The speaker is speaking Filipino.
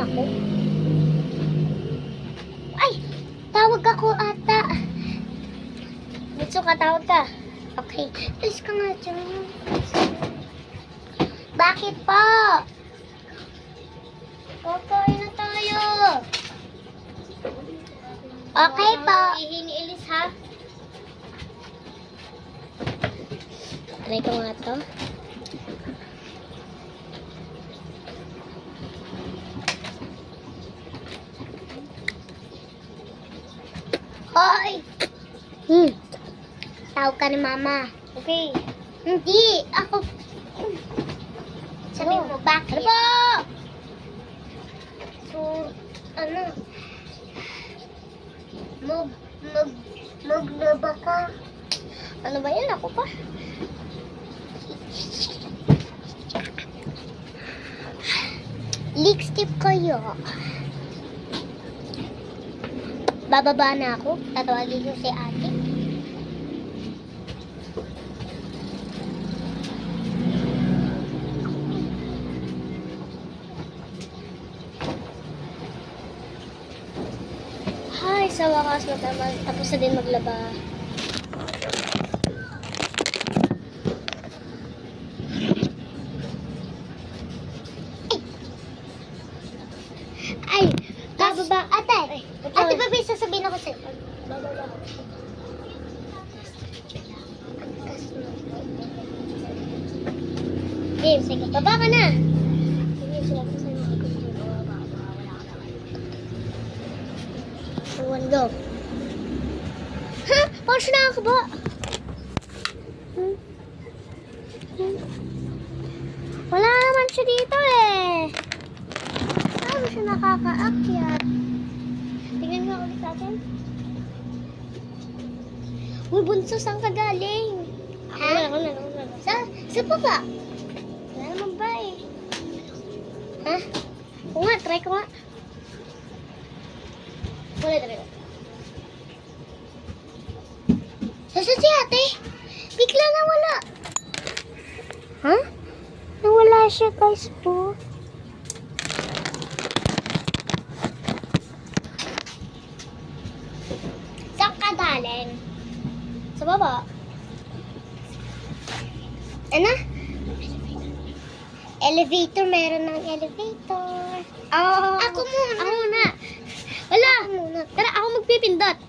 ako. Ay! Tawag ako ata. Mitsu ka, tawag ka. Okay. Alis ka nga dyan. Bakit po? Kakain na tayo. Okay po. Ihiniilis ha. Try ko nga to. Hoy! Tawag ka ni mama. Okay. Hindi. Ako. Sabi mo, bakit? Ano po? So, ano? Maglaba ka. Ano ba yan? Ako pa? Lipstick kayo. Bababa na ako. Tatawagin ko si ate. Hi, sa wakas tapos na din maglaba. Ay, bababa. Ate, ate, babe, sasabihin ako sa'yo. Bababa. Game, sige, baba ka na. Sige, sila ko sa'yo. One go. Ha? Paano siya nakakaba? Wala naman siya dito eh. Paano siya nakakaakyat? Tingnan nga ulit natin. Uy, bunso, saan ka galing? Ha? Ako na. Sa baba? Wala naman ba eh. Ha? Oo nga, try ko nga. Wala talaga. Saan si ate? Bigla nawala. Ha? Nawala siya guys po. Saan ka galing? Sa baba. Ano? Elevator, meron ng elevator. Ako muna. Ako muna. Wala. Tara, ako magpipindot.